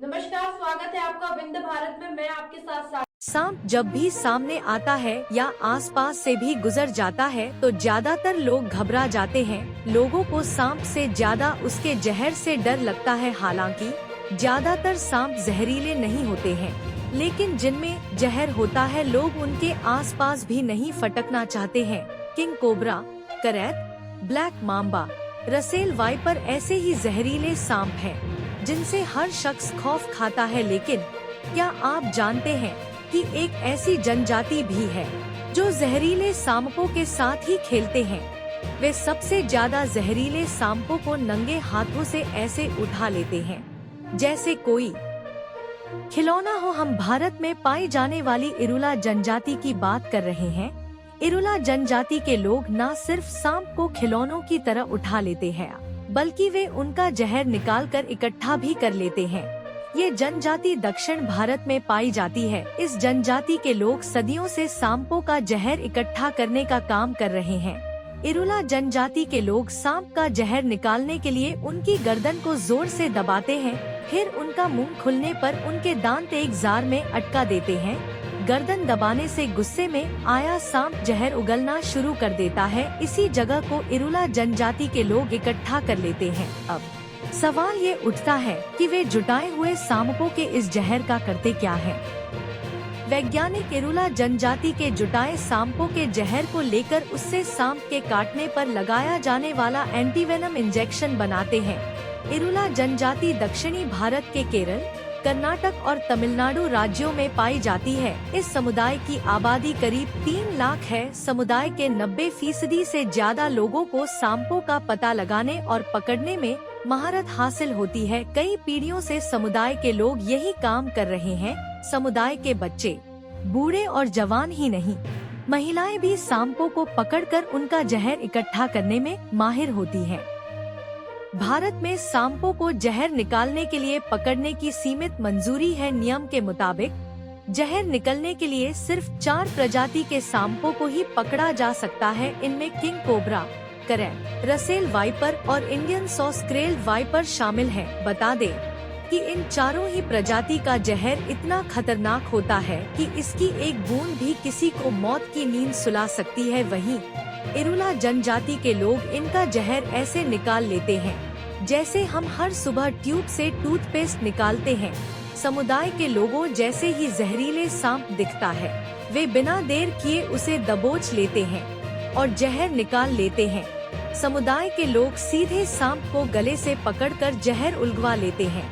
नमस्कार, स्वागत है आपका विंध्य भारत में। मैं आपके साथ सांप जब भी सामने आता है या आसपास से भी गुजर जाता है तो ज्यादातर लोग घबरा जाते हैं। लोगों को सांप से ज्यादा उसके जहर से डर लगता है। हालांकि ज्यादातर सांप जहरीले नहीं होते हैं, लेकिन जिनमें जहर होता है लोग उनके आसपास भी नहीं फटकना चाहते हैं। किंग कोबरा, करैत, ब्लैक मांबा, रसेल वाइपर ऐसे ही जहरीले सांप हैं, जिनसे हर शख्स खौफ खाता है। लेकिन क्या आप जानते हैं कि एक ऐसी जनजाति भी है जो जहरीले सांपों के साथ ही खेलते हैं? वे सबसे ज्यादा जहरीले सांपों को नंगे हाथों से ऐसे उठा लेते हैं जैसे कोई खिलौना हो। हम भारत में पाई जाने वाली इरुला जनजाति की बात कर रहे हैं। इरुला जनजाति के लोग न सिर्फ सांप को खिलौनों की तरह उठा लेते हैं, बल्कि वे उनका जहर निकालकर इकट्ठा भी कर लेते हैं। ये जनजाति दक्षिण भारत में पाई जाती है। इस जनजाति के लोग सदियों से सांपों का जहर इकट्ठा करने का काम कर रहे हैं। इरुला जनजाति के लोग सांप का जहर निकालने के लिए उनकी गर्दन को जोर से दबाते हैं, फिर उनका मुंह खुलने पर उनके दांत एक जार में अटका देते हैं। गर्दन दबाने से गुस्से में आया सांप जहर उगलना शुरू कर देता है। इसी जगह को इरुला जनजाति के लोग इकट्ठा कर लेते हैं। अब सवाल ये उठता है कि वे जुटाए हुए सांपों के इस जहर का करते क्या हैं? वैज्ञानिक इरुला जनजाति के जुटाए सांपों के जहर को लेकर उससे सांप के काटने पर लगाया जाने वाला एंटीवेनम इंजेक्शन बनाते हैं। इरुला जनजाति दक्षिणी भारत के केरल, कर्नाटक और तमिलनाडु राज्यों में पाई जाती है। इस समुदाय की आबादी करीब 3 लाख है। समुदाय के 90% से ज्यादा लोगों को सांपों का पता लगाने और पकड़ने में महारत हासिल होती है। कई पीढ़ियों से समुदाय के लोग यही काम कर रहे हैं। समुदाय के बच्चे, बूढ़े और जवान ही नहीं, महिलाएं भी सांपों को पकड़कर उनका जहर इकट्ठा करने में माहिर होती हैं। भारत में सांपों को जहर निकालने के लिए पकड़ने की सीमित मंजूरी है। नियम के मुताबिक जहर निकलने के लिए सिर्फ 4 प्रजाति के सांपों को ही पकड़ा जा सकता है। इनमें किंग कोबरा, करैत, रसेल वाइपर और इंडियन सॉस्क्रेल वाइपर शामिल हैं। बता दें कि इन चारों ही प्रजाति का जहर इतना खतरनाक होता है कि इसकी एक बूंद भी किसी को मौत की नींद सुला सकती है। वहीं इरुला जनजाति के लोग इनका जहर ऐसे निकाल लेते हैं जैसे हम हर सुबह ट्यूब से टूथपेस्ट निकालते हैं। समुदाय के लोगों जैसे ही जहरीले सांप दिखता है, वे बिना देर किए उसे दबोच लेते हैं और जहर निकाल लेते हैं। समुदाय के लोग सीधे सांप को गले से पकड़कर जहर उलगवा लेते हैं।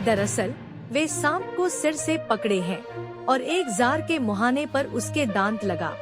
दरअसल वे सांप को सिर से पकड़े हैं और एक जार के मुहाने पर उसके दांत लगा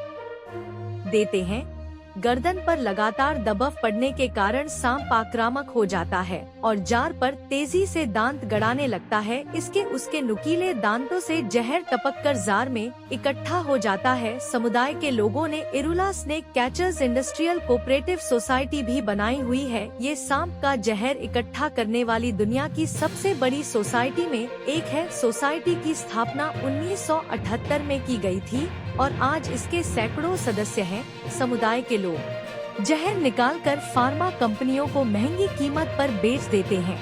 देते हैं। गर्दन पर लगातार दबाव पड़ने के कारण सांप आक्रामक हो जाता है और जार पर तेजी से दांत गड़ाने लगता है। इसके उसके नुकीले दांतों से जहर टपककर जार में इकट्ठा हो जाता है। समुदाय के लोगों ने Irula snake catchers industrial cooperative society भी बनाई हुई है। ये सांप का जहर इकट्ठा करने वाली दुनिया की सबसे बड़ी सोसाइटी में एक है। सोसाइटी की स्थापना 1978 में की गई थी और आज इसके सैकड़ों सदस्य हैं। समुदाय के लोग जहर निकालकर फार्मा कंपनियों को महंगी कीमत पर बेच देते हैं।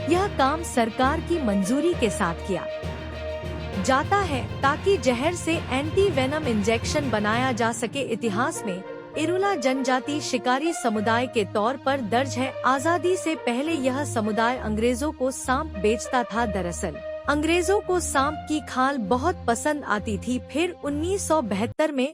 यह काम सरकार की मंजूरी के साथ किया जाता है ताकि जहर से एंटी वेनम इंजेक्शन बनाया जा सके। इतिहास में इरुला जनजाति शिकारी समुदाय के तौर पर दर्ज है। आजादी से पहले यह समुदाय अंग्रेजों को सांप बेचता था। दरअसल अंग्रेजों को सांप की खाल बहुत पसंद आती थी। फिर 1972 में